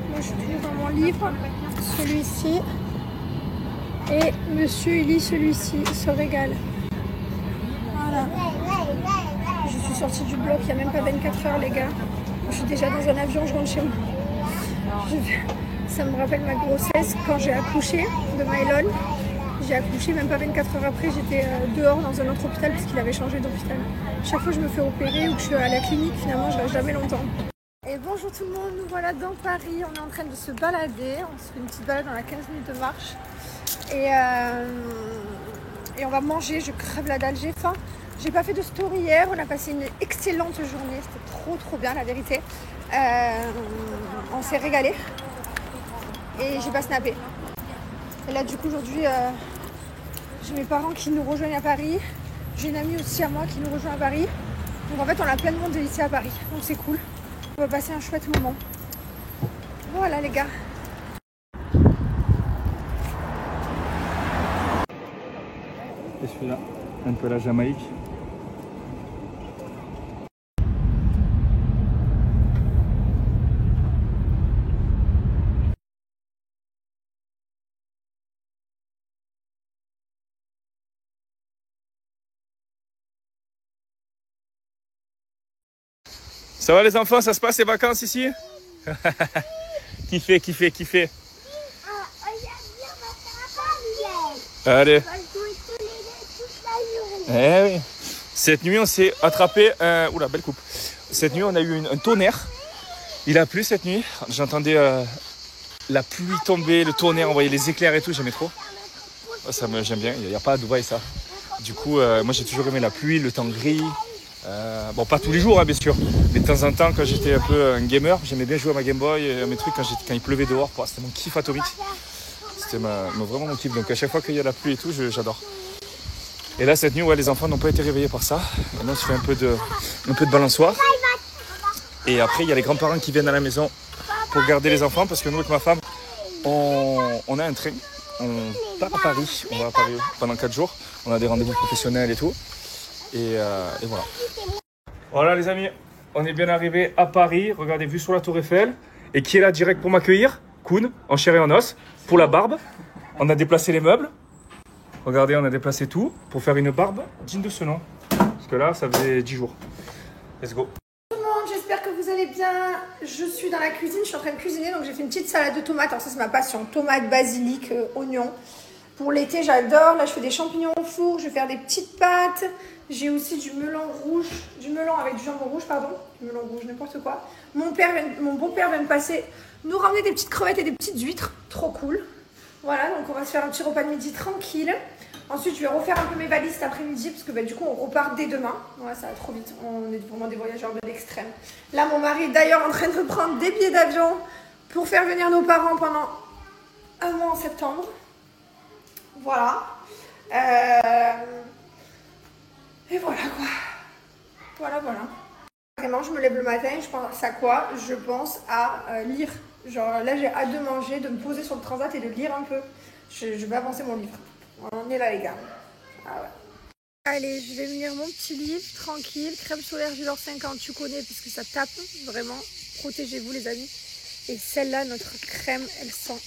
Moi, je suis toujours dans mon livre, celui-ci. Et monsieur, il lit celui-ci, il se régale. Voilà. Je suis sortie du bloc il n'y a même pas 24 heures, les gars. Je suis déjà dans un avion, je rentre chez moi. Ça me rappelle ma grossesse quand j'ai accouché de Mylon. J'ai accouché, même pas 24 heures après, j'étais dehors dans un autre hôpital parce qu'il avait changé d'hôpital. Chaque fois que je me fais opérer ou que je suis à la clinique, finalement, je reste jamais longtemps. Et bonjour tout le monde, nous voilà dans Paris. On est en train de se balader. On se fait une petite balade dans la 15 minutes de marche. Et on va manger, je crève la dalle, j'ai faim. J'ai pas fait de story hier, on a passé une excellente journée, c'était trop bien la vérité. On s'est régalé et j'ai pas snappé. Et là du coup aujourd'hui, j'ai mes parents qui nous rejoignent à Paris. J'ai une amie aussi à moi qui nous rejoint à Paris. Donc en fait on a plein de monde ici à Paris, donc c'est cool. On va passer un chouette moment. Voilà les gars. Et celui-là, un peu la Jamaïque. Ça va les enfants, ça se passe les vacances ici? Kiffez. Allez. Eh oui. Cette nuit, on s'est attrapé un... Oula, belle coupe. Cette nuit, on a eu un tonnerre. Il a plu cette nuit. J'entendais la pluie tomber, le tonnerre, envoyer les éclairs et tout. J'aimais trop. J'aime bien. Il n'y a pas à Dubaï, ça. Du coup, moi, j'ai toujours aimé la pluie, le temps gris. Bon, pas tous les jours, hein, bien sûr. Mais de temps en temps, quand j'étais un peu un gamer, j'aimais bien jouer à ma Game Boy et à mes trucs quand il pleuvait dehors. C'était mon kiff atomique. C'était vraiment mon kiff. Donc, à chaque fois qu'il y a la pluie et tout, j'adore. Et là, cette nuit, ouais, les enfants n'ont pas été réveillés par ça. Et moi, on se fait un peu de balançoire. Et après, il y a les grands-parents qui viennent à la maison pour garder les enfants. Parce que nous, avec ma femme, on a un train. On part à Paris. On va à Paris pendant 4 jours. On a des rendez-vous professionnels et tout. Et voilà. Voilà, les amis. On est bien arrivé à Paris. Regardez, vue sur la Tour Eiffel. Et qui est là direct pour m'accueillir? Koun, en chair et en os. Pour la barbe. On a déplacé les meubles. Regardez, on a déplacé tout pour faire une barbe digne de ce nom. Parce que là, ça faisait 10 jours. Let's go. Tout le monde, j'espère que vous allez bien. Je suis dans la cuisine, je suis en train de cuisiner. Donc j'ai fait une petite salade de tomates. Alors ça, c'est ma passion. Tomates, basilic, oignons. Pour l'été, j'adore. Là, je fais des champignons au four. Je vais faire des petites pâtes. J'ai aussi du melon rouge. Du melon avec du jambon rouge, pardon. Du melon rouge, n'importe quoi. Mon beau-père vient de passer nous ramener des petites crevettes et des petites huîtres. Trop cool. Voilà, donc on va se faire un petit repas de midi tranquille. Ensuite, je vais refaire un peu mes valises cet après-midi parce que du coup, on repart dès demain. Ouais, ça va trop vite. On est vraiment des voyageurs de l'extrême. Là, mon mari est d'ailleurs en train de reprendre des billets d'avion pour faire venir nos parents pendant un mois en septembre. Voilà. Et voilà quoi. Voilà. Vraiment, je me lève le matin et je pense à quoi? Je pense à lire. Genre là, j'ai hâte de manger, de me poser sur le transat et de lire un peu. Je vais avancer mon livre. On est là, les gars. Ah ouais. Allez, je vais venir mon petit livre, tranquille. Crème solaire Vilor 50, tu connais, parce que ça tape, vraiment. Protégez-vous, les amis. Et celle-là, notre crème, elle sent,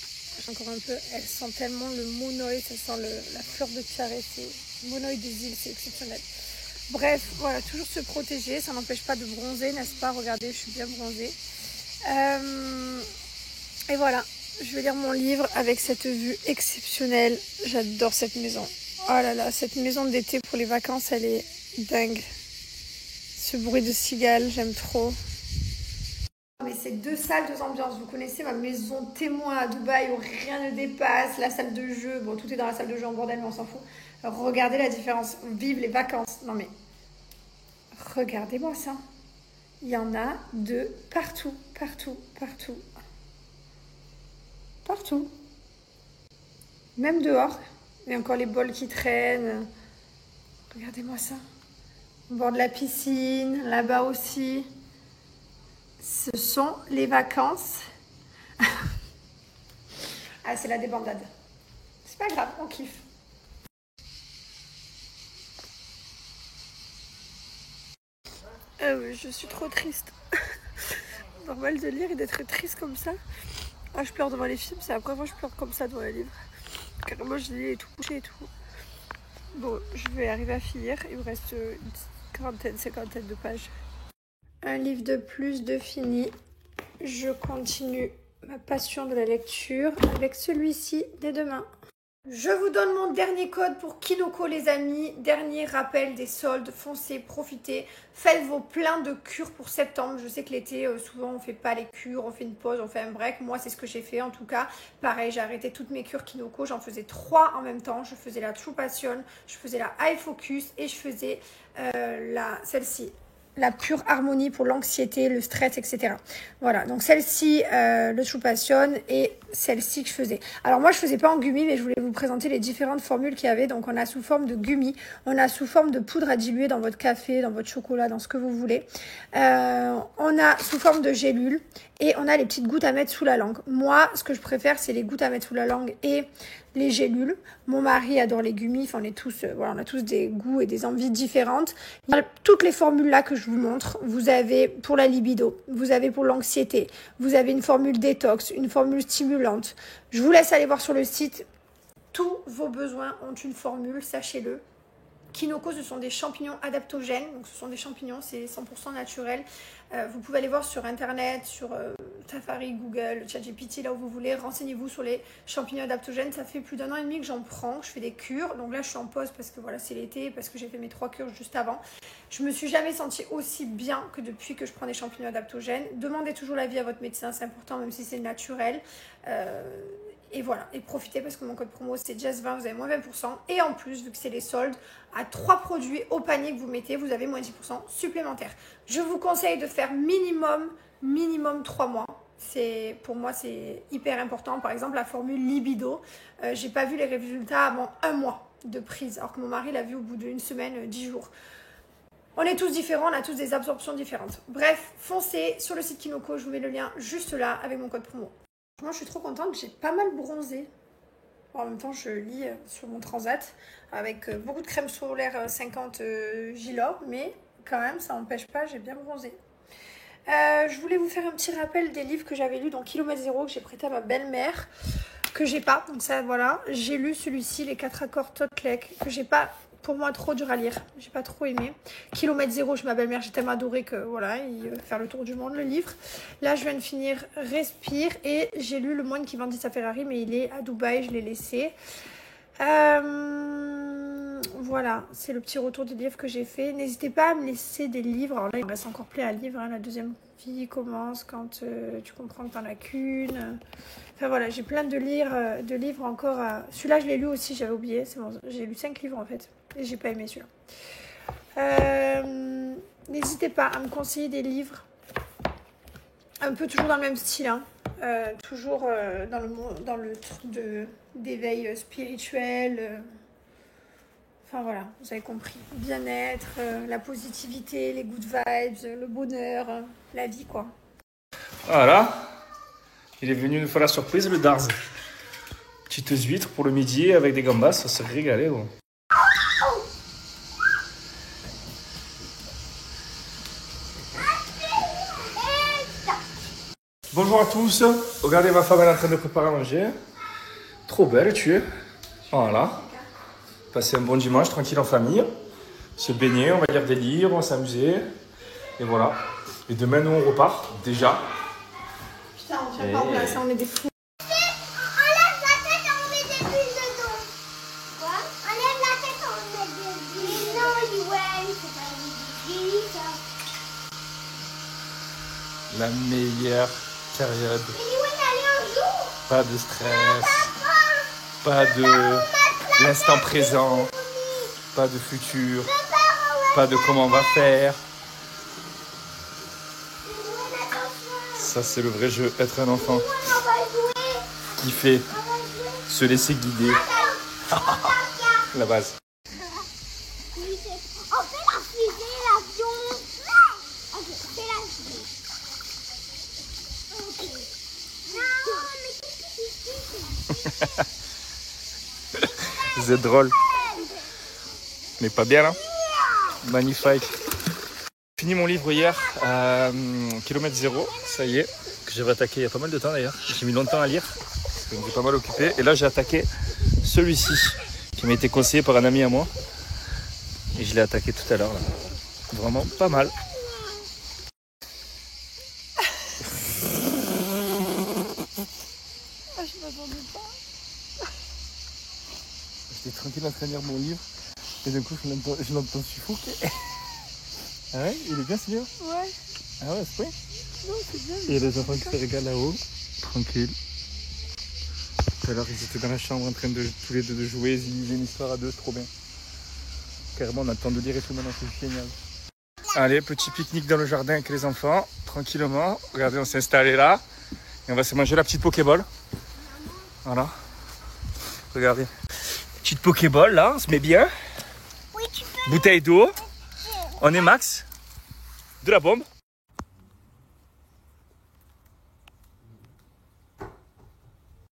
j'ai encore un peu, elle sent tellement le monoï, ça sent la fleur de tiare, c'est monoï des îles, c'est exceptionnel. Bref, voilà, toujours se protéger, ça n'empêche pas de bronzer, n'est-ce pas? Regardez, je suis bien bronzée. Et voilà, je vais lire mon livre avec cette vue exceptionnelle. J'adore cette maison. Oh là là, cette maison d'été pour les vacances, elle est dingue. Ce bruit de cigales, j'aime trop. Mais c'est 2 salles, 2 ambiances. Vous connaissez ma maison témoin à Dubaï où rien ne dépasse. La salle de jeu, bon, tout est dans la salle de jeu en bordel, mais on s'en fout. Alors, regardez la différence. Vive les vacances. Non mais, regardez-moi ça. Il y en a de partout. Même dehors. Il y a encore les bols qui traînent. Regardez-moi ça. Au bord de la piscine, là-bas aussi. Ce sont les vacances. Ah, c'est la débandade. C'est pas grave, on kiffe. Je suis trop triste. normal de lire et d'être triste comme ça. Ah, je pleure devant les films, c'est la première fois que je pleure comme ça devant les livres. Carrément, je lis et tout couché et tout. Bon, je vais arriver à finir. Il me reste une quarantaine, cinquantaine de pages. Un livre de plus de fini. Je continue ma passion de la lecture avec celui-ci dès demain. Je vous donne mon dernier code pour Kinoko les amis. Dernier rappel des soldes. Foncez, profitez. Faites vos pleins de cures pour septembre. Je sais que l'été, souvent on fait pas les cures, on fait une pause, on fait un break. Moi c'est ce que j'ai fait en tout cas. Pareil, j'ai arrêté toutes mes cures Kinoko. J'en faisais 3 en même temps. Je faisais la True Passion, je faisais la High Focus et je faisais celle-ci. La pure harmonie pour l'anxiété, le stress, etc. Voilà, donc celle-ci, le True Passion et celle-ci que je faisais. Alors moi, je faisais pas en gummi, mais je voulais vous présenter les différentes formules qu'il y avait. Donc on a sous forme de gummi, on a sous forme de poudre à diluer dans votre café, dans votre chocolat, dans ce que vous voulez. On a sous forme de gélule et on a les petites gouttes à mettre sous la langue. Moi, ce que je préfère, c'est les gouttes à mettre sous la langue et les gélules. Mon mari adore les gummis. Enfin, on est tous, voilà, on a tous des goûts et des envies différentes. Il y a toutes les formules là que je vous montre. Vous avez pour la libido, vous avez pour l'anxiété, vous avez une formule détox, une formule stimulante. Je vous laisse aller voir sur le site. Tous vos besoins ont une formule, sachez-le. Kinoko, ce sont des champignons adaptogènes, donc ce sont des champignons, c'est 100% naturel. Vous pouvez aller voir sur internet, sur Safari, Google, ChatGPT, là où vous voulez. Renseignez-vous sur les champignons adaptogènes. Ça fait plus d'1 an et demi que j'en prends. Je fais des cures, donc là je suis en pause parce que voilà, c'est l'été, parce que j'ai fait mes 3 cures juste avant. Je me suis jamais sentie aussi bien que depuis que je prends des champignons adaptogènes. Demandez toujours l'avis à votre médecin, c'est important, même si c'est naturel. Et voilà, et profitez parce que mon code promo c'est Jazz20, vous avez moins 20%. Et en plus, vu que c'est les soldes, à 3 produits au panier que vous mettez, vous avez moins 10% supplémentaire. Je vous conseille de faire minimum 3 mois. Pour moi, c'est hyper important. Par exemple, la formule libido, j'ai pas vu les résultats avant 1 mois de prise, alors que mon mari l'a vu au bout d'une semaine, 10 jours. On est tous différents, on a tous des absorptions différentes. Bref, foncez sur le site Kinoko, je vous mets le lien juste là avec mon code promo. Moi, je suis trop contente, j'ai pas mal bronzé. En même temps, je lis sur mon transat avec beaucoup de crème solaire 50 Gilor, mais quand même, ça n'empêche pas, j'ai bien bronzé. Je voulais vous faire un petit rappel des livres que j'avais lus dans Kilomètre Zéro, que j'ai prêté à ma belle-mère, que j'ai pas. Donc ça, voilà, j'ai lu celui-ci, Les 4 accords Toltec, que j'ai pas, pour moi, trop dur à lire. J'ai pas trop aimé. Kilomètre Zéro, chez ma belle-mère, j'ai tellement adoré que, voilà, il va faire le tour du monde, le livre. Là, je viens de finir Respire et j'ai lu Le moine qui vendit sa Ferrari, mais il est à Dubaï, je l'ai laissé. Voilà, c'est le petit retour des livres que j'ai fait. N'hésitez pas à me laisser des livres. Alors là, il me reste encore plein à lire. Hein. La deuxième vie commence quand tu comprends que t'en as qu'une. Enfin voilà, j'ai plein de livres encore. Celui-là, je l'ai lu aussi, j'avais oublié. C'est bon, j'ai lu 5 livres en fait. Et j'ai pas aimé celui-là. N'hésitez pas à me conseiller des livres. Un peu toujours dans le même style. Hein. Toujours dans le truc d'éveil spirituel. Enfin voilà, vous avez compris. Bien-être, la positivité, les good vibes, le bonheur, la vie quoi. Voilà. Il est venu nous faire la surprise, le Darz. Petites huîtres pour le midi avec des gambas, ça se régalait. Bon. Bonjour à tous. Regardez, ma femme elle est en train de préparer à manger. Trop belle tu es. Voilà. Passer un bon dimanche tranquille en famille. Se baigner, on va lire des livres, on va s'amuser. Et voilà. Et demain nous on repart déjà. Putain, on tient pas en place, on est des fous. Enlève la tête et on met des bulles dedans. Quoi? Enlève la tête et on met des bulles. Non, ouais, c'est pas des bulles, ça. La meilleure période. Pas de stress. Pas de l'instant présent. Pas de futur. Pas de comment on va faire. Ça c'est le vrai jeu, être un enfant. Kiffer. Se laisser guider. La base. On fait la fusée, l'avion. Ok, fais la fusée. Ok. Non, mais qu'est-ce que tu fais? Vous êtes drôle. Mais pas bien là. Magnifique. fini mon livre hier, kilomètre 0, ça y est, que j'avais attaqué il y a pas mal de temps d'ailleurs. J'ai mis longtemps à lire, parce que j'étais pas mal occupé. Et là j'ai attaqué celui-ci, qui m'a été conseillé par un ami à moi. Et je l'ai attaqué tout à l'heure. Vraiment pas mal. Ah, je m'attendais pas. J'étais tranquille en train de lire mon livre. Et d'un coup je l'entends suffoquer. Ah ouais, il est bien ce livre? Ouais. Ah ouais, c'est vrai. Non, c'est bien. Il y a des enfants qui se regardent là-haut, tranquille. Tout à l'heure, ils étaient dans la chambre en train de tous les deux de jouer, ils lisaient une histoire à deux, trop bien. Carrément, on a le temps de lire et tout maintenant, c'est génial. Allez, petit pique-nique dans le jardin avec les enfants, tranquillement. Regardez, on s'est installé là. Et on va se manger la petite Pokéball. Voilà. Regardez. Petite Pokéball là, on se met bien. Oui, tu peux. Bouteille d'eau. On est max. De la bombe.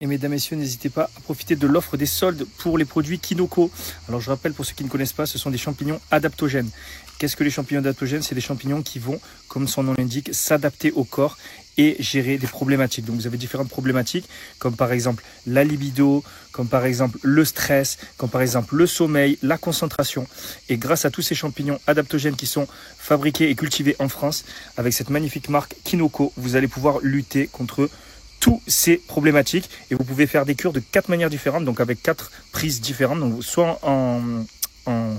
Et mesdames, messieurs, n'hésitez pas à profiter de l'offre des soldes pour les produits Kinoko. Alors je rappelle pour ceux qui ne connaissent pas, ce sont des champignons adaptogènes. Qu'est-ce que les champignons adaptogènes? C'est des champignons qui vont, comme son nom l'indique, s'adapter au corps et gérer des problématiques. Donc vous avez différentes problématiques, comme par exemple la libido, comme par exemple le stress, comme par exemple le sommeil, la concentration. Et grâce à tous ces champignons adaptogènes qui sont fabriqués et cultivés en France, avec cette magnifique marque Kinoko, vous allez pouvoir lutter contre tous ces problématiques. Et vous pouvez faire des cures de 4 manières différentes, donc avec 4 prises différentes, donc soit en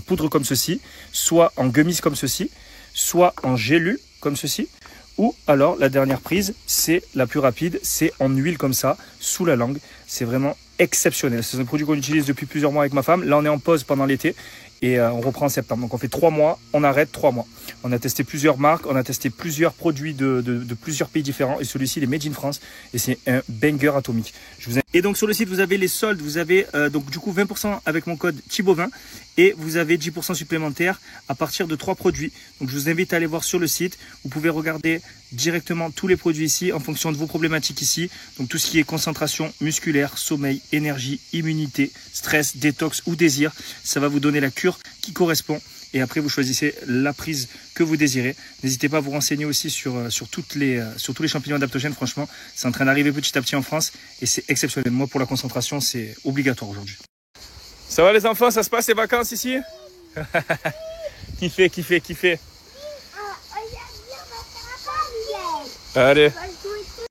poudre comme ceci, soit en gummies comme ceci, soit en gélule comme ceci, ou alors la dernière prise, c'est la plus rapide, c'est en huile comme ça, sous la langue. C'est vraiment exceptionnel. C'est un produit qu'on utilise depuis plusieurs mois avec ma femme. Là, on est en pause pendant l'été et on reprend en septembre. Donc on fait 3 mois, on arrête 3 mois. On a testé plusieurs marques, on a testé plusieurs produits de plusieurs pays différents et celui-ci, il est made in France et c'est un banger atomique. Et donc sur le site, vous avez les soldes, vous avez donc du coup 20% avec mon code Thibovin et vous avez 10% supplémentaire à partir de 3 produits. Donc je vous invite à aller voir sur le site. Vous pouvez regarder directement tous les produits ici en fonction de vos problématiques ici. Donc tout ce qui est concentration musculaire, sommeil, énergie, immunité, stress, détox ou désir, ça va vous donner la cure qui correspond. Et après, vous choisissez la prise que vous désirez. N'hésitez pas à vous renseigner aussi sur tous les champignons adaptogènes. Franchement, c'est en train d'arriver petit à petit en France et c'est exceptionnel. Moi, pour la concentration, c'est obligatoire aujourd'hui. Ça va les enfants, ça se passe les vacances ici? Kiffez. Allez. Allez.